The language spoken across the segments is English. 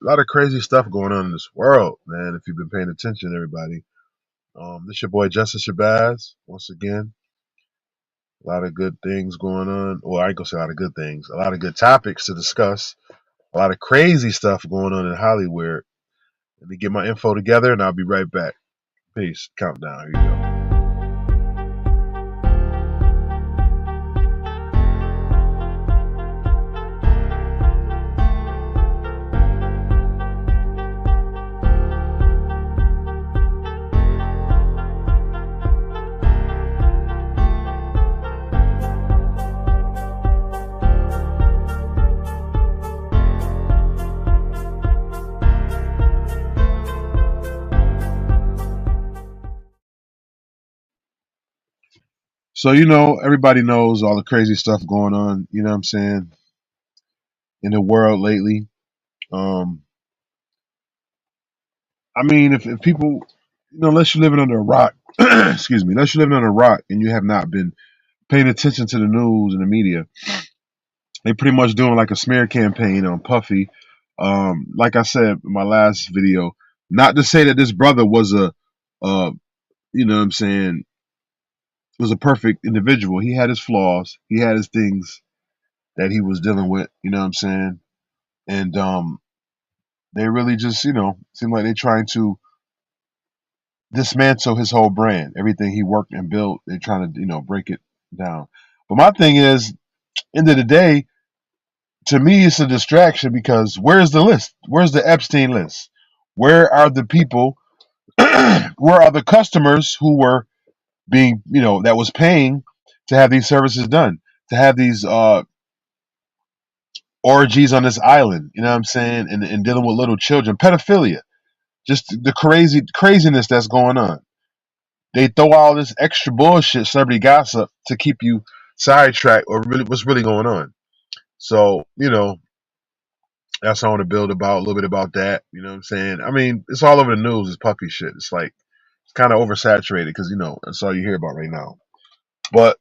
lot of crazy stuff going on in this world, man. If you've been paying attention, everybody. This your boy Justice Shabazz once again. A lot of good things going on. Well, I ain't gonna say a lot of good things. A lot of good topics to discuss. A lot of crazy stuff going on in Hollywood. Let me get my info together, and I'll be right back. Peace. Countdown. Here you go. So everybody knows all the crazy stuff going on. You know what I'm saying in the world lately. Um, I mean, if people, unless you're living under a rock, excuse me, unless you're living under a rock and you have not been paying attention to the news and the media, they pretty much doing like a smear campaign on Puffy. Like I said in my last video, not to say that this brother was uh, you know what I'm saying, was a perfect individual. He had his flaws. He had his things that he was dealing with. You know what I'm saying? And they really just, seem like they're trying to dismantle his whole brand. Everything he worked and built, they're trying to, break it down. But my thing is, end of the day, to me, it's a distraction because where's the list? Where's the Epstein list? Where are the people? Where are the customers who were being, that was paying to have these services done, to have these orgies on this island? You know what I'm saying? And dealing with little children, pedophilia, just the craziness that's going on. They throw all this extra bullshit, celebrity gossip, to keep you sidetracked or really what's really going on. So, that's what I want to build about a little bit about that. You know what I'm saying? I mean, it's all over the news. It's puppy shit. It's like it's kind of oversaturated because that's all you hear about right now. But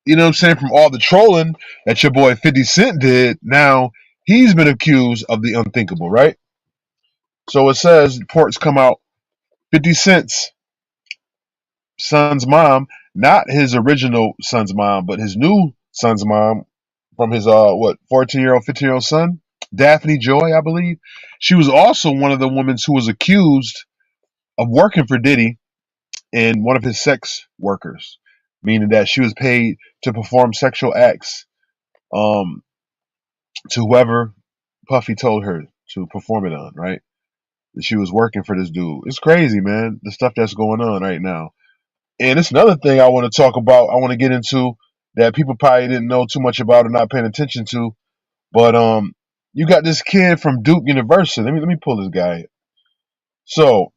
you know what I'm saying? From all the trolling that your boy 50 Cent did, now he's been accused of the unthinkable, right? So it says reports come out. 50 Cent's son's mom, not his original son's mom, but his new son's mom, from his 14-year-old, 15-year-old son, Daphne Joy, I believe. She was also one of the women who was accused of working for Diddy and one of his sex workers, meaning that she was paid to perform sexual acts um, to whoever Puffy told her to perform it on, right? She was working for this dude. It's crazy, man, the stuff that's going on right now. And it's another thing I want to talk about. I want to get into that people probably didn't know too much about or not paying attention to. But you got this kid from Duke University. Let me pull this guy. So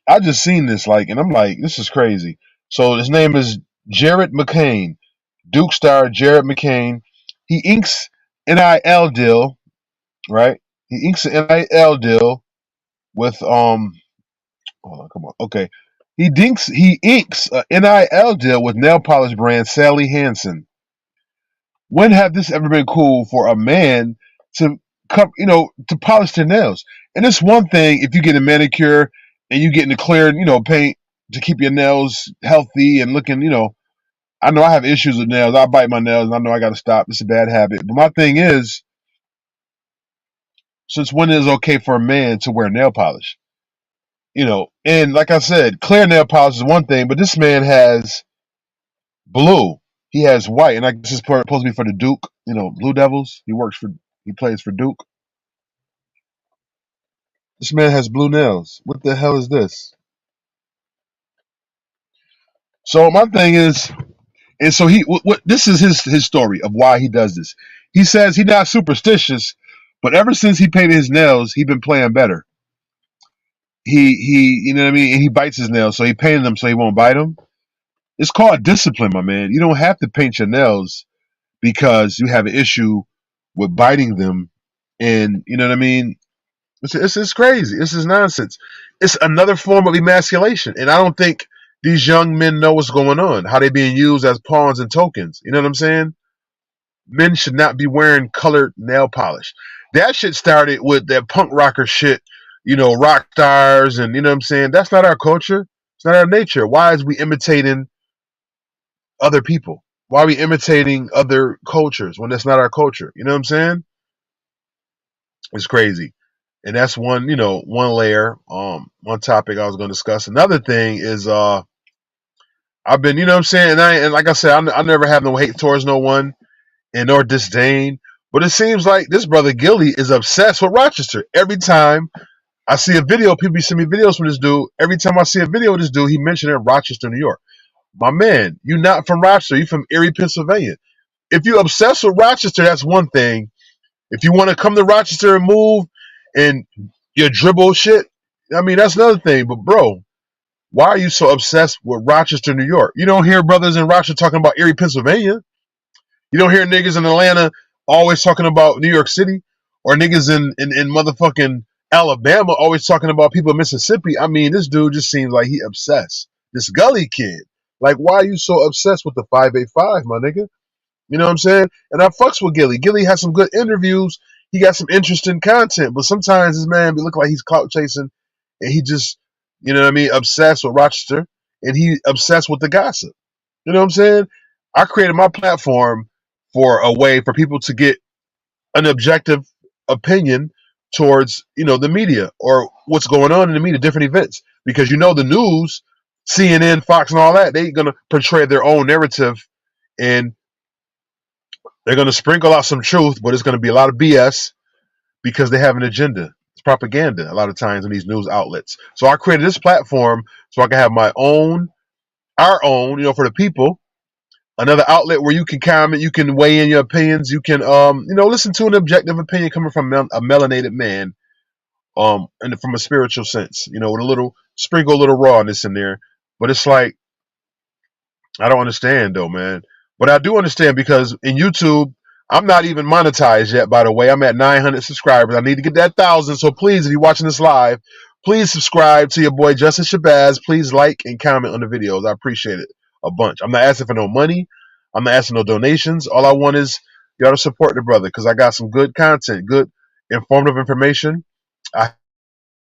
I just seen this and I'm like, this is crazy. So his name is Jared McCain, Duke star Jared McCain. He inks NIL deal, right? He inks an NIL deal with hold on, come on. Okay. He inks a NIL deal with nail polish brand Sally Hansen. When have this ever been cool for a man to come, to polish their nails? And it's one thing if you get a manicure and you get in the clear, paint to keep your nails healthy and looking, I know I have issues with nails. I bite my nails and I know I got to stop. It's a bad habit. But my thing is, since when is it okay for a man to wear nail polish? And like I said, clear nail polish is one thing, but this man has blue. He has white, and I guess it's supposed to be for the Duke, Blue Devils. He plays for Duke. This man has blue nails. What the hell is this? So my thing is, and so what this is his story of why he does this. He says he's not superstitious, but ever since he painted his nails, he's been playing better. He you know what I mean, and he bites his nails, so he painted them so he won't bite them. It's called discipline, my man. You don't have to paint your nails because you have an issue with biting them, and you know what I mean. It's crazy. This is nonsense. It's another form of emasculation, and I don't think these young men know what's going on. How they being used as pawns and tokens. You know what I'm saying? Men should not be wearing colored nail polish. That shit started with that punk rocker shit, rock stars, and you know what I'm saying? That's not our culture. It's not our nature. Why is we imitating other people? Why are we imitating other cultures when that's not our culture? You know what I'm saying? It's crazy. And that's one layer, one topic I was going to discuss. Another thing is I've been, you know what I'm saying? And like I said, I never have no hate towards no one and nor disdain. But it seems like this brother Gilly is obsessed with Rochester. Every time I see a video, people send me videos from this dude. Every time I see a video of this dude, he mentioned it in Rochester, New York. My man, you not from Rochester. You from Erie, Pennsylvania. If you obsessed with Rochester, that's one thing. If you want to come to Rochester and move and your dribble shit, I mean, that's another thing. But bro, why are you so obsessed with Rochester, New York? You don't hear brothers in Rochester talking about Erie, Pennsylvania. You don't hear niggas in Atlanta always talking about New York City, or niggas in motherfucking Alabama always talking about people in Mississippi. I mean, this dude just seems like he obsessed. This Gully kid. Like, why are you so obsessed with the 585, my nigga? You know what I'm saying? And I fucks with Gilly. Gilly has some good interviews. He got some interesting content, but sometimes this man be look like he's clout chasing, and he just, you know what I mean, obsessed with Rochester, and he obsessed with the gossip. You know what I'm saying? I created my platform for a way for people to get an objective opinion towards, the media or what's going on in the media, different events, because the news, CNN, Fox, and all that, they're gonna portray their own narrative, and they're going to sprinkle out some truth, but it's going to be a lot of BS because they have an agenda. It's propaganda a lot of times in these news outlets. So I created this platform so I can have our own, for the people, another outlet where you can comment, you can weigh in your opinions, you can, listen to an objective opinion coming from a melanated man, and from a spiritual sense, with a little sprinkle, a little rawness in there. But it's like, I don't understand though, man. But I do understand because in YouTube, I'm not even monetized yet, by the way. I'm at 900 subscribers. I need to get that 1,000. So please, if you're watching this live, please subscribe to your boy Justin Shabazz. Please like and comment on the videos. I appreciate it a bunch. I'm not asking for no money. I'm not asking no donations. All I want is y'all to support the brother because I got some good content, good informative information. I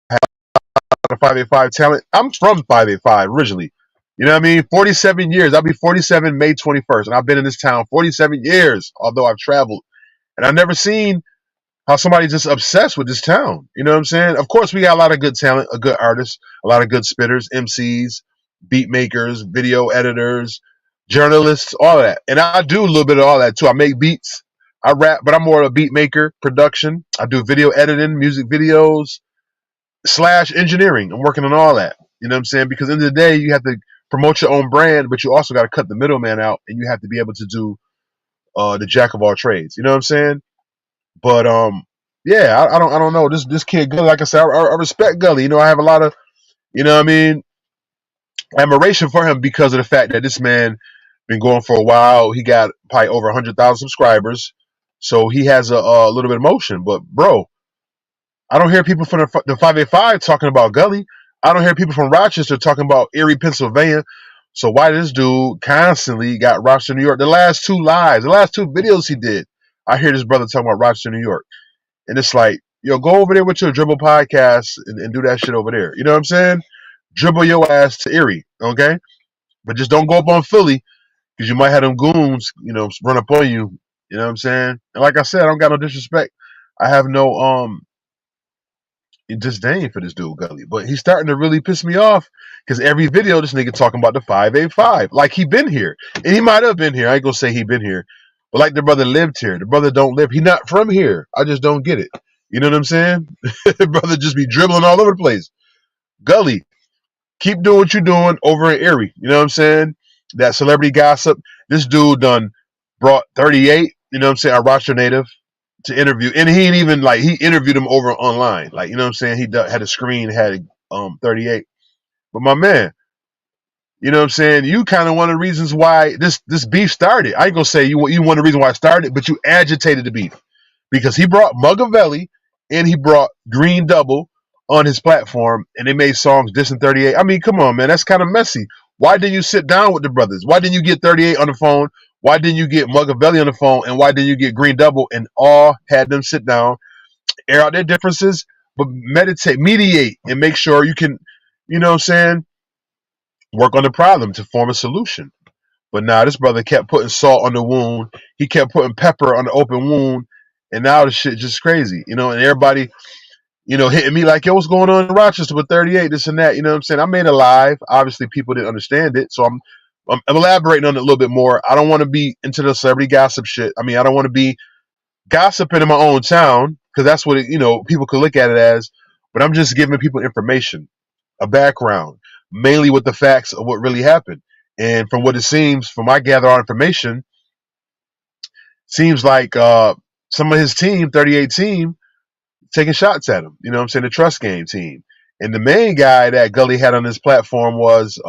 have 585 talent. I'm from 585 originally. You know what I mean? 47 years. I'll be 47 May 21st. And I've been in this town 47 years, although I've traveled. And I've never seen how somebody's just obsessed with this town. You know what I'm saying? Of course, we got a lot of good talent, a good artists, a lot of good spitters, MCs, beat makers, video editors, journalists, all of that. And I do a little bit of all that too. I make beats. I rap, but I'm more of a beat maker, production. I do video editing, music videos, / engineering. I'm working on all that. You know what I'm saying? Because at the end of the day, you have to promote your own brand, but you also got to cut the middleman out, and you have to be able to do the jack of all trades. You know what I'm saying? But yeah, I don't know. This kid Gully, like I said, I respect Gully. I have a lot of, what I mean, admiration for him because of the fact that this man been going for a while. He got probably over 100,000 subscribers, so he has a little bit of motion. But bro, I don't hear people from the 585 talking about Gully. I don't hear people from Rochester talking about Erie, Pennsylvania. So why this dude constantly got Rochester, New York? The last two videos he did, I hear this brother talking about Rochester, New York. And it's like, yo, go over there with your dribble podcast and do that shit over there. You know what I'm saying? Dribble your ass to Erie, okay? But just don't go up on Philly because you might have them goons, run up on you. You know what I'm saying? And like I said, I don't got no disrespect. I have no disdain for this dude Gully, but he's starting to really piss me off because every video this nigga talking about the 585, like he been here, and he might have been here. I ain't gonna say he been here, but like the brother lived here. The brother don't live. He not from here. I just don't get it. You know what I'm saying? The brother just be dribbling all over the place. Gully, keep doing what you're doing over in Erie. You know what I'm saying? That celebrity gossip. This dude done brought 38. You know what I'm saying? A Rochester native to interview, and he ain't even like he interviewed him over online, like, you know what I'm saying, he had a screen, had 38. But my man, you know what I'm saying, you kind of one of the reasons why this beef started. I ain't gonna say you one of the reasons why it started, but you agitated the beef because he brought Muggavelli and he brought Green Double on his platform, and they made songs dissing 38. I mean, come on, man, that's kind of messy. Why didn't you sit down with the brothers? Why didn't you get 38 on the phone? Why didn't you get Muggavelli on the phone? And why didn't you get Green Double and all had them sit down air out their differences, but mediate, and make sure you can, you know what I'm saying, work on the problem to form a solution. But now this brother kept putting salt on the wound. He kept putting pepper on the open wound, and now the shit just crazy, you know. And everybody, you know, hitting me like, "Yo, what's going on in Rochester with 38, this and that?" You know what I'm saying? I made it live. Obviously, people didn't understand it, so I'm elaborating on it a little bit more. I don't want to be into the celebrity gossip shit. I mean, I don't want to be gossiping in my own town because that's what it, you know, people could look at it as. But I'm just giving people information, a background, mainly with the facts of what really happened. And from what it seems, from my gather on information, seems like some of his team, 38 team, taking shots at him. You know what I'm saying? The Trust Game team. And the main guy that Gully had on his platform was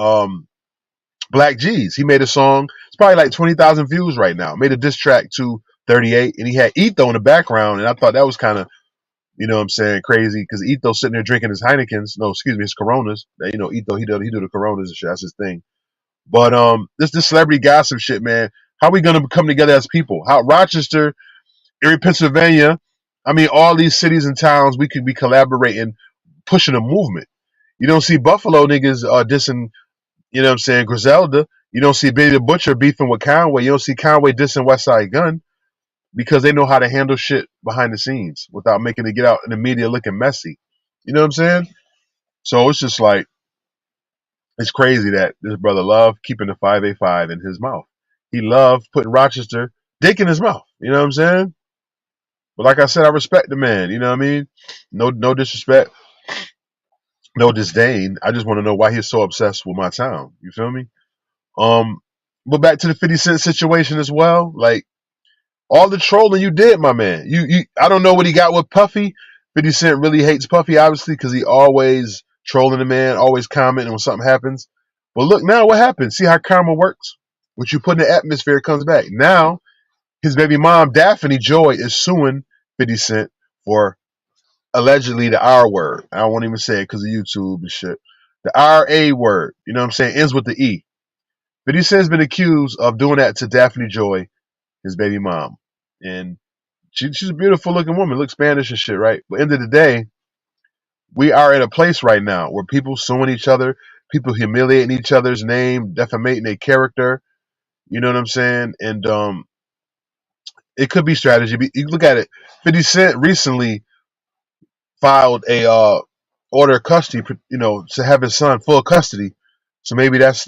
Black G's. He made a song. It's probably like 20,000 views right now. Made a diss track to 38, and he had Etho in the background. And I thought that was kind of, you know what I'm saying, crazy, because Etho sitting there drinking his Heinekens. No, excuse me, his Coronas. You know, Etho, he do the Coronas and shit. That's his thing. But this celebrity gossip shit, man. How we gonna come together as people? How Rochester, Erie, Pennsylvania, I mean, all these cities and towns, we could be collaborating, pushing a movement. You don't see Buffalo niggas dissing, you know what I'm saying, Griselda. You don't see Benny the Butcher beefing with Conway. You don't see Conway dissing West Side Gun because they know how to handle shit behind the scenes without making it get out in the media looking messy. You know what I'm saying? So it's just like, it's crazy that this brother loved keeping the 585 in his mouth. He loved putting Rochester dick in his mouth. You know what I'm saying? But like I said, I respect the man. You know what I mean? No disrespect, no disdain. I just want to know why he's so obsessed with my town. You feel me? Um, but back to the 50 Cent situation as well. Like, all the trolling you did, my man. I don't know what he got with Puffy. 50 Cent really hates Puffy, obviously, because he always trolling the man, always commenting when something happens. But look now, what happened? See how karma works? What you put in the atmosphere comes back. Now, his baby mom, Daphne Joy, is suing 50 Cent for allegedly the R word. I won't even say it because of YouTube and shit. The RA word, you know what I'm saying, ends with the E. 50 Cent has been accused of doing that to Daphne Joy, his baby mom. And she's a beautiful looking woman, looks Spanish and shit, right? But end of the day, we are at a place right now where people suing each other, people humiliating each other's name, defamating their character. You know what I'm saying? And it could be strategy. You look at it. 50 Cent recently filed a order of custody, you know, to have his son full custody. So maybe that's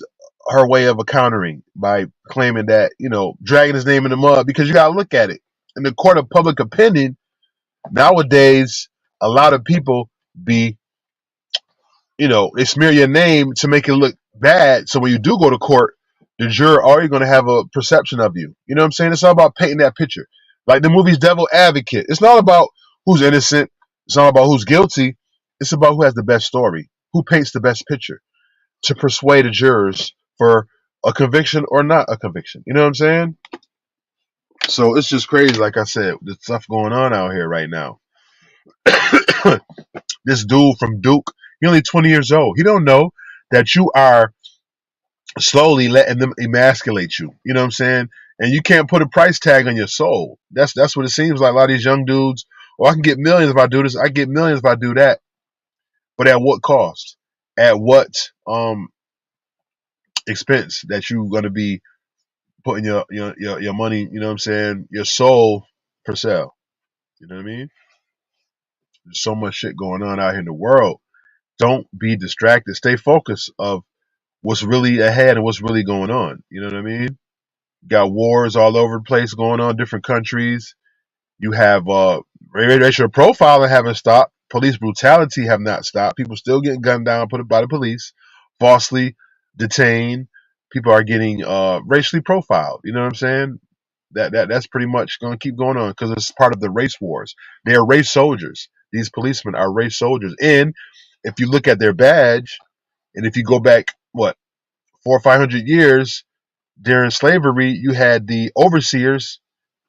her way of countering by claiming that, you know, dragging his name in the mud, because you got to look at it. In the court of public opinion, nowadays, a lot of people be, you know, they smear your name to make it look bad. So when you do go to court, the juror already going to have a perception of you. You know what I'm saying? It's all about painting that picture. Like the movie's Devil Advocate. It's not about who's innocent. It's not about who's guilty. It's about who has the best story, who paints the best picture to persuade the jurors for a conviction or not a conviction. You know what I'm saying? So it's just crazy. Like I said, the stuff going on out here right now. This dude from Duke, he only 20 years old. He don't know that you are slowly letting them emasculate you. You know what I'm saying? And you can't put a price tag on your soul. That's what it seems like. A lot of these young dudes, oh, I can get millions if I do this. I get millions if I do that. But at what cost? At what expense that you gonna be putting your money, you know what I'm saying, your soul for sale. You know what I mean? There's so much shit going on out here in the world. Don't be distracted. Stay focused of what's really ahead and what's really going on. You know what I mean? Got wars all over the place going on, different countries. You have racial profiling haven't stopped. Police brutality have not stopped. People still getting gunned down, put by the police, falsely detained. People are getting racially profiled. You know what I'm saying? That's pretty much going to keep going on because it's part of the race wars. They are race soldiers. These policemen are race soldiers. And if you look at their badge, and if you go back, what, 400 or 500 years during slavery, you had the overseers.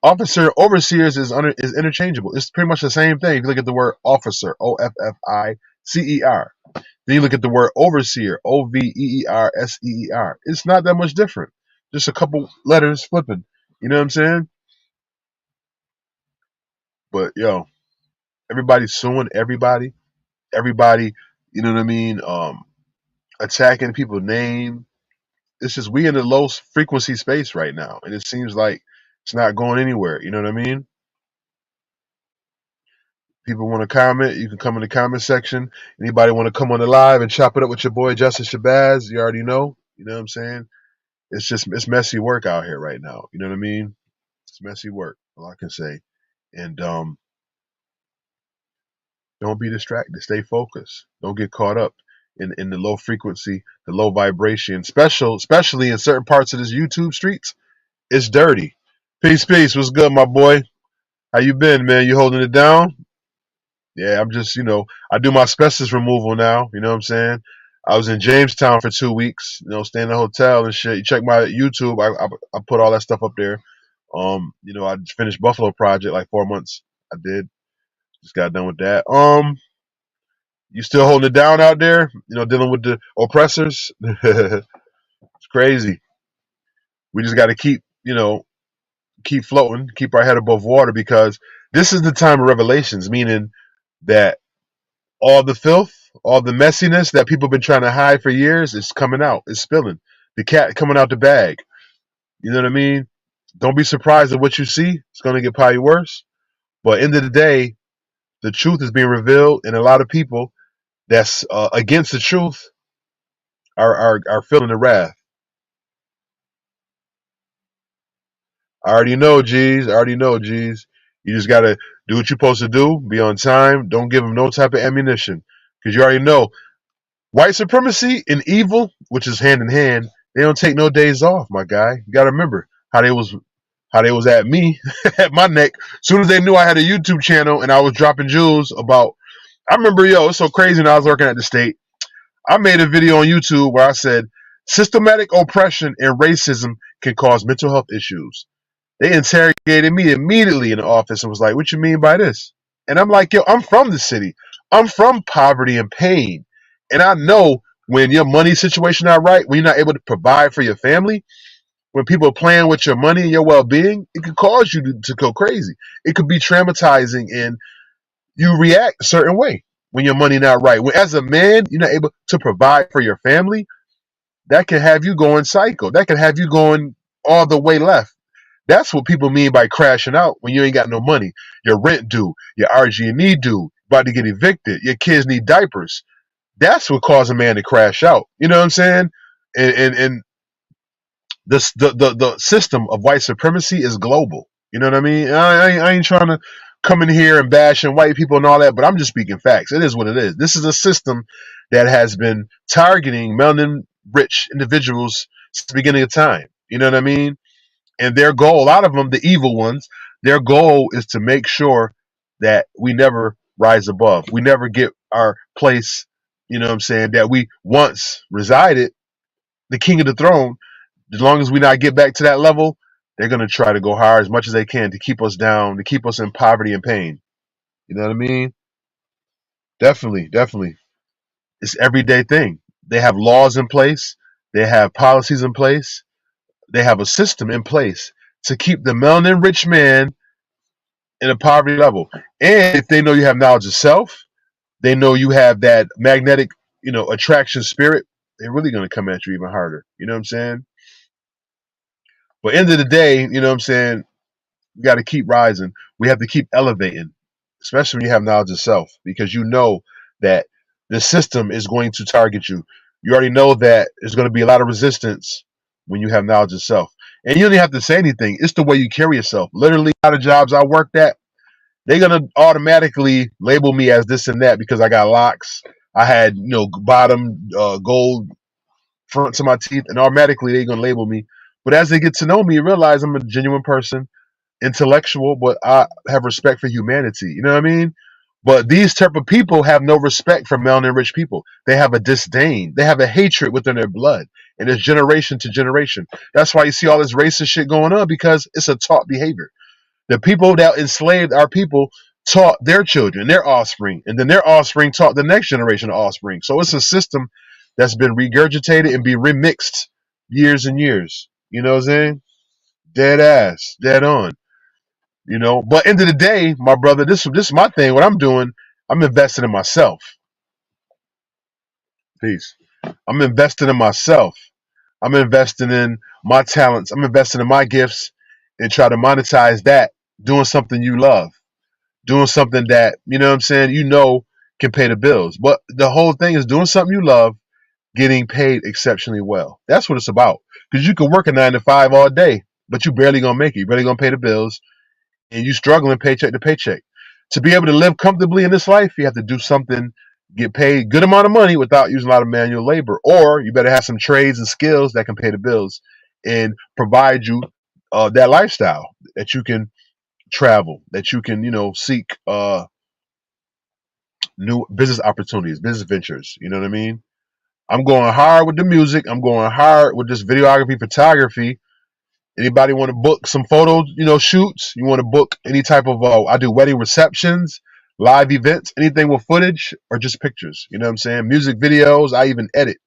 Officer, overseers is interchangeable. It's pretty much the same thing. If you look at the word officer, OFFICER, then you look at the word overseer, OVEERSEER. It's not that much different. Just a couple letters flipping. You know what I'm saying? But yo, Everybody's suing everybody. Everybody, you know what I mean? Attacking people's name. It's just we in a low frequency space right now, and it seems like it's not going anywhere. You know what I mean? People want to comment, you can come in the comment section. Anybody want to come on the live and chop it up with your boy Justice Shabazz? You already know. You know what I'm saying? It's messy work out here right now. You know what I mean? It's messy work. All I can say. And don't be distracted. Stay focused. Don't get caught up in the low frequency, the low vibration. Especially in certain parts of this YouTube streets. It's dirty. Peace, peace. What's good, my boy? How you been, man? You holding it down? Yeah, I'm just, I do my asbestos removal now. You know what I'm saying? I was in Jamestown for 2 weeks, staying in a hotel and shit. You check my YouTube, I put all that stuff up there. I just finished Buffalo Project like 4 months. I did. Just got done with that. You still holding it down out there? Dealing with the oppressors? It's crazy. We just got to keep floating, keep our head above water because this is the time of revelations, meaning that all the filth, all the messiness that people have been trying to hide for years is coming out. It's spilling. The cat coming out the bag. You know what I mean? Don't be surprised at what you see. It's going to get probably worse. But end of the day, the truth is being revealed, and a lot of people that's against the truth are feeling the wrath. I already know, G's. I already know, G's. You just got to do what you're supposed to do. Be on time. Don't give them no type of ammunition. Because you already know white supremacy and evil, which is hand in hand, they don't take no days off, my guy. You gotta remember how they was at me, at my neck. As soon as they knew I had a YouTube channel and I was dropping jewels about I remember, it's so crazy when I was working at the state. I made a video on YouTube where I said systematic oppression and racism can cause mental health issues. They interrogated me immediately in the office and was like, "What you mean by this?" And I'm like, "Yo, I'm from the city. I'm from poverty and pain. And I know when your money situation not right, when you're not able to provide for your family, when people are playing with your money and your well-being, it could cause you to go crazy. It could be traumatizing and you react a certain way when your money not right. When as a man, you're not able to provide for your family, that can have you going psycho. That can have you going all the way left. That's what people mean by crashing out when you ain't got no money. Your rent due, your RG&E due, about to get evicted, your kids need diapers. That's what caused a man to crash out. You know what I'm saying? And the system of white supremacy is global. You know what I mean? I ain't trying to come in here and bashing white people and all that, but I'm just speaking facts. It is what it is. This is a system that has been targeting melanin rich individuals since the beginning of time. You know what I mean? And their goal, a lot of them, the evil ones, their goal is to make sure that we never rise above. We never get our place, you know what I'm saying, that we once resided, the king of the throne. As long as we not get back to that level, they're going to try to go hard as much as they can to keep us down, to keep us in poverty and pain. You know what I mean? Definitely, definitely. It's an everyday thing. They have laws in place. They have policies in place. They have a system in place to keep the melanin rich man in a poverty level. And if they know you have knowledge of self, they know you have that magnetic, attraction spirit, they're really going to come at you even harder. You know what I'm saying? But end of the day, you know what I'm saying? We got to keep rising. We have to keep elevating, especially when you have knowledge of self, because you know that the system is going to target you. You already know that there's going to be a lot of resistance when you have knowledge of self. And you don't even have to say anything. It's the way you carry yourself. Literally, a lot of jobs I worked at, they're going to automatically label me as this and that because I got locks. I had, bottom gold front to my teeth, and automatically they're going to label me. But as they get to know me, realize I'm a genuine person, intellectual, but I have respect for humanity. You know what I mean? But these type of people have no respect for melanin rich people. They have a disdain. They have a hatred within their blood. And it's generation to generation. That's why you see all this racist shit going on, because it's a taught behavior. The people that enslaved our people taught their children, their offspring, and then their offspring taught the next generation of offspring. So it's a system that's been regurgitated and be remixed years and years. You know what I'm saying? Dead ass, dead on. You know, but end of the day, my brother, this is my thing. What I'm doing, I'm investing in myself. Peace. I'm investing in myself. I'm investing in my talents. I'm investing in my gifts and try to monetize that. Doing something you love, doing something that you know what I'm saying. You know can pay the bills. But the whole thing is doing something you love, getting paid exceptionally well. That's what it's about. Because you can work a 9 to 5 all day, but you barely gonna make it. You barely gonna pay the bills, and you struggling paycheck to paycheck. To be able to live comfortably in this life, you have to do something, get paid good amount of money without using a lot of manual labor, or you better have some trades and skills that can pay the bills and provide you that lifestyle that you can travel, that you can seek new business opportunities, business ventures. You know what I mean? I'm going hard with the music. I'm going hard with this videography, photography. Anybody want to book some photo, shoots? You want to book any type of? I do wedding receptions, live events, anything with footage or just pictures. You know what I'm saying? Music videos. I even edit.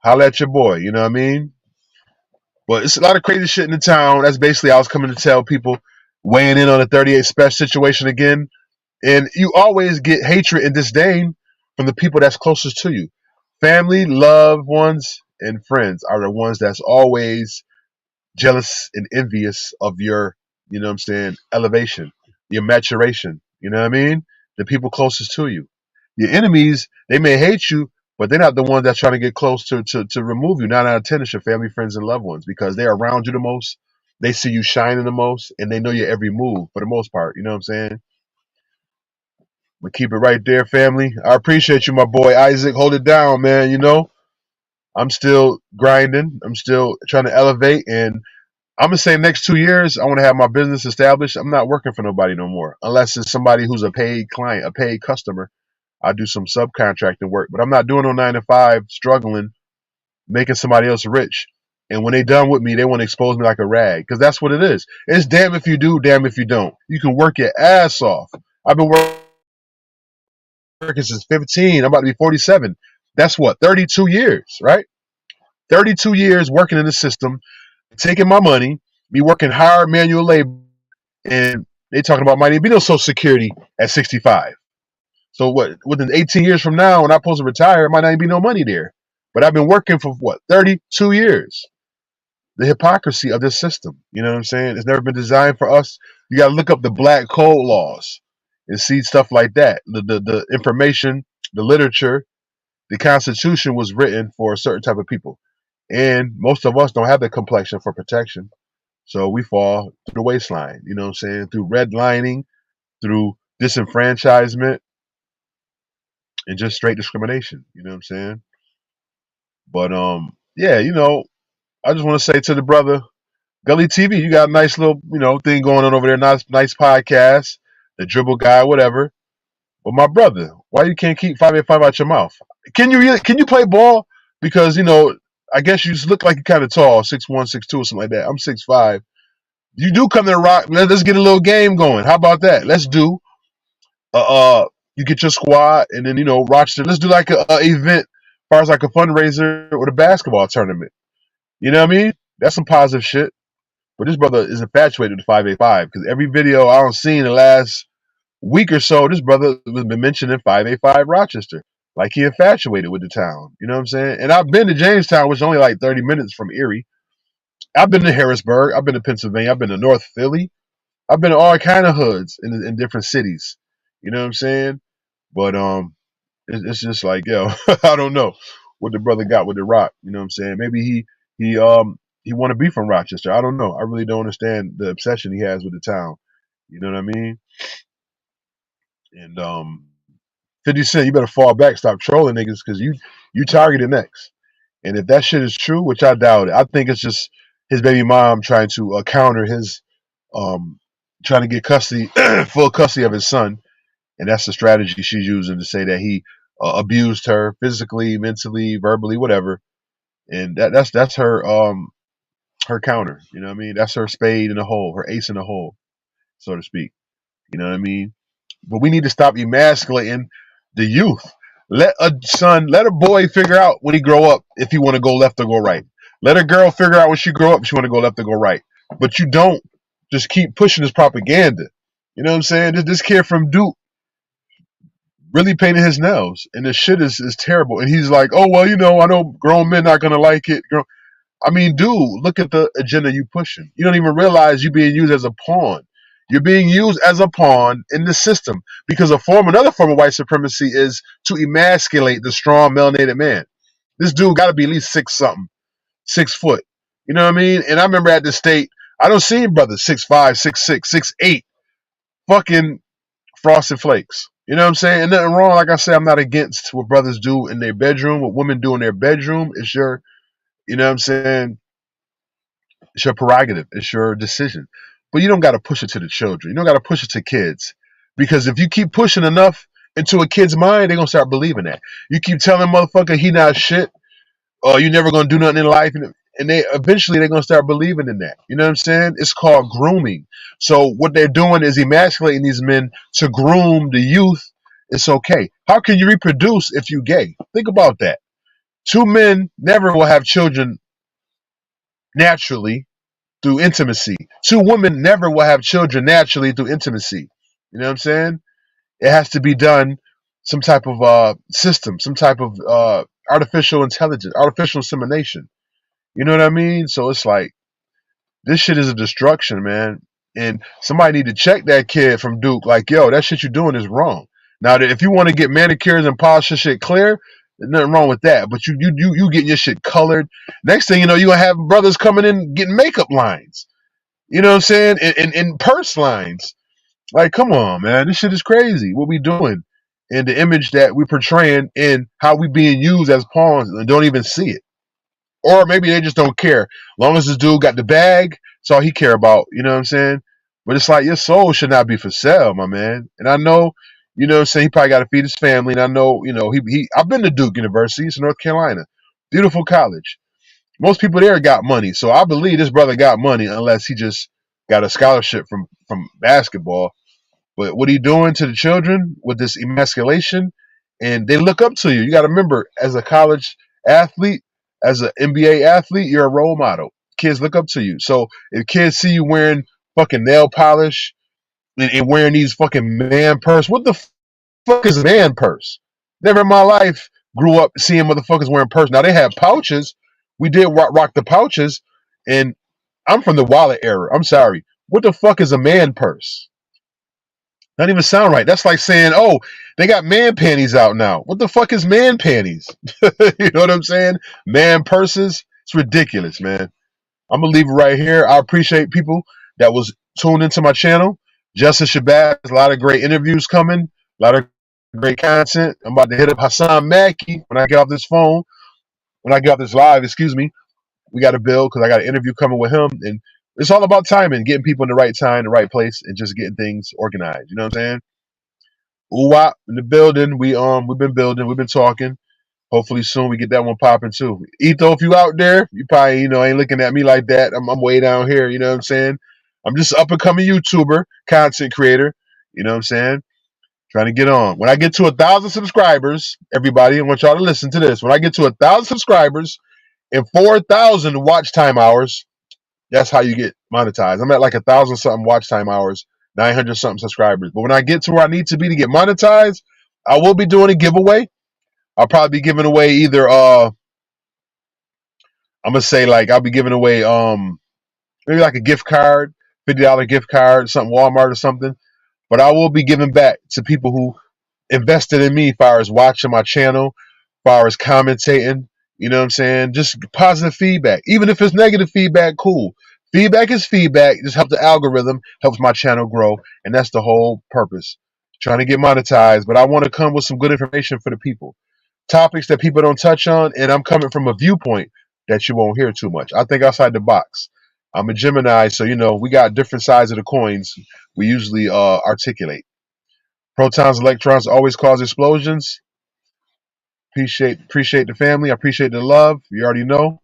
Holla at your boy. You know what I mean? But it's a lot of crazy shit in the town. That's basically I was coming to tell people, weighing in on the 38 special situation again. And you always get hatred and disdain from the people that's closest to you. Family, loved ones, and friends are the ones that's always jealous and envious of your, elevation, your maturation. You know what I mean? The people closest to you. Your enemies, they may hate you, but they're not the ones that's trying to get close to remove you. 9 out of 10 is your family, friends, and loved ones because they're around you the most. They see you shining the most, and they know your every move for the most part. You know what I'm saying? But keep it right there, family. I appreciate you, my boy Isaac. Hold it down, man. I'm still grinding. I'm still trying to elevate, and I'm gonna say next 2 years, I want to have my business established. I'm not working for nobody no more, unless it's somebody who's a paid client, a paid customer. I do some subcontracting work, but I'm not doing no 9 to 5, struggling, making somebody else rich. And when they done with me, they want to expose me like a rag, because that's what it is. It's damn if you do, damn if you don't. You can work your ass off. I've been working since 15. I'm about to be 47. That's what 32 years, right? 32 years working in the system, taking my money, me working hard manual labor, and they talking about might be no Social Security at 65. So what? Within 18 years from now, when I'm supposed to retire, it might not even be no money there. But I've been working for what 32 years. The hypocrisy of this system. You know what I'm saying? It's never been designed for us. You got to look up the black code laws and see stuff like that. The information, the literature, the Constitution was written for a certain type of people, and most of us don't have the complexion for protection. So we fall through the waistline. You know what I'm saying? Through redlining, through disenfranchisement, and just straight discrimination. You know what I'm saying? But yeah, I just want to say to the brother, Gully TV, you got a nice little, thing going on over there. Nice podcast. The dribble guy, whatever. But my brother, why you can't keep 585 out your mouth? Can you play ball? Because I guess you just look like you're kind of tall, 6'1", 6'2", or something like that. I'm 6'5". You do come to the Rock. Let's get a little game going. How about that? Let's do you get your squad, and then Rochester. Let's do like a event, as far as like a fundraiser or the basketball tournament. You know what I mean? That's some positive shit. But this brother is infatuated with 585 because every video I don't see in the last week or so, this brother has been mentioning 585 Rochester. Like he infatuated with the town. You know what I'm saying? And I've been to Jamestown, which is only like 30 minutes from Erie. I've been to Harrisburg. I've been to Pennsylvania. I've been to North Philly. I've been to all kind of hoods in different cities. You know what I'm saying? But it's just like I don't know what the brother got with the Rock. You know what I'm saying? Maybe he want to be from Rochester. I don't know. I really don't understand the obsession he has with the town. You know what I mean? And 50 Cent, you better fall back, stop trolling niggas, because you targeted next. And if that shit is true, which I doubt it, I think it's just his baby mom trying to counter his trying to get custody, full custody of his son, and that's the strategy she's using to say that he abused her physically, mentally, verbally, whatever. And that's her counter. You know what I mean? That's her spade in the hole, her ace in the hole, so to speak. You know what I mean? But we need to stop emasculating the youth. Let a boy figure out when he grow up if he want to go left or go right. Let a girl figure out when she grow up if she want to go left or go right. But you don't just keep pushing this propaganda. You know what I'm saying? This kid from Duke really painted his nails, and this shit is terrible. And he's like, oh well, I know grown men not gonna like it. I mean, dude, look at the agenda you pushing. You don't even realize you're being used as a pawn. You're being used as a pawn in the system because another form of white supremacy is to emasculate the strong melanated man. This dude got to be at least 6 something, 6 foot. You know what I mean? And I remember at the state, I don't see brothers 6'5", 6'6", 6'8", fucking frosted flakes. You know what I'm saying? And nothing wrong. Like I said, I'm not against what brothers do in their bedroom, what women do in their bedroom. It's your, you know what I'm saying? It's your prerogative. It's your decision. But you don't got to push it to the children. You don't got to push it to kids. Because if you keep pushing enough into a kid's mind, they're going to start believing that. You keep telling motherfucker he not shit, or you never going to do nothing in life. And they eventually they're going to start believing in that. You know what I'm saying? It's called grooming. So what they're doing is emasculating these men to groom the youth. It's okay. How can you reproduce if you gay? Think about that. 2 men never will have children naturally through intimacy. 2 women never will have children naturally through intimacy. You know what I'm saying? It has to be done some type of system, some type of artificial intelligence, artificial insemination. You know what I mean? So it's like this shit is a destruction, man. And somebody need to check that kid from Duke. Like, yo, that shit you're doing is wrong. Now, if you want to get manicures and polish your shit clear, there's nothing wrong with that. But you getting your shit colored. Next thing you know, you gonna have brothers coming in getting makeup lines. You know what I'm saying? And purse lines. Like, come on, man. This shit is crazy. What we doing? And the image that we portraying and how we being used as pawns and don't even see it. Or maybe they just don't care. As long as this dude got the bag, that's all he care about. You know what I'm saying? But it's like your soul should not be for sale, my man. And I know, you know what I'm saying, he probably got to feed his family. And I know, I've been to Duke University. It's North Carolina. Beautiful college. Most people there got money. So I believe this brother got money unless he just got a scholarship from basketball. But what he doing to the children with this emasculation, and they look up to you. You got to remember, as a college athlete, as an NBA athlete, you're a role model. Kids look up to you. So if kids see you wearing fucking nail polish and wearing these fucking man purse, what the fuck is a man purse? Never in my life grew up seeing motherfuckers wearing purse. Now they have pouches. We did rock the pouches, and I'm from the wallet era. I'm sorry. What the fuck is a man purse? Not even sound right. That's like saying, oh, they got man panties out now. What the fuck is man panties? You know what I'm saying? Man purses. It's ridiculous, man. I'm gonna leave it right here. I appreciate people that was tuned into my channel. Justice Shabazz, a lot of great interviews coming, a lot of great content. I'm about to hit up Hassan Mackey when I get off this phone. When I get off this live, excuse me, we got to build because I got an interview coming with him, and it's all about timing, getting people in the right time, the right place, and just getting things organized. You know what I'm saying? Ooh, in the building. We've been building, we've been talking. Hopefully soon we get that one popping too. Etho, if you out there, you probably ain't looking at me like that. I'm way down here. You know what I'm saying? I'm just up and coming YouTuber, content creator. You know what I'm saying? Trying to get on. When I get to 1,000 subscribers, everybody, I want y'all to listen to this. When I get to 1,000 subscribers and 4,000 watch time hours, that's how you get monetized. I'm at like 1,000 something watch time hours, 900 something subscribers. But when I get to where I need to be to get monetized, I will be doing a giveaway. I'll probably be giving away either I'm gonna say like I'll be giving away maybe like a gift card, $50 gift card, something Walmart or something. But I will be giving back to people who invested in me as far as watching my channel, as far as commentating, you know what I'm saying? Just positive feedback. Even if it's negative feedback, cool. Feedback is feedback. Just help the algorithm, helps my channel grow. And that's the whole purpose. Trying to get monetized, but I want to come with some good information for the people. Topics that people don't touch on, and I'm coming from a viewpoint that you won't hear too much. I think outside the box. I'm a Gemini, so we got different sides of the coins we usually articulate. Protons, electrons always cause explosions. Appreciate the family. I appreciate the love. You already know.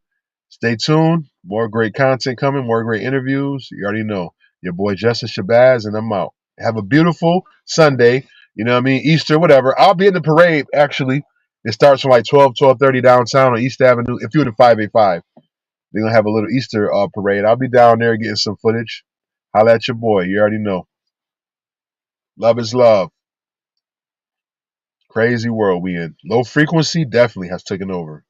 Stay tuned. More great content coming. More great interviews. You already know. Your boy Justice Shabazz, and I'm out. Have a beautiful Sunday. You know what I mean? Easter, whatever. I'll be in the parade, actually. It starts from like 12:30 downtown on East Avenue. If you're in the 585, they're going to have a little Easter parade. I'll be down there getting some footage. Holla at your boy. You already know. Love is love. Crazy world we in. Low frequency definitely has taken over.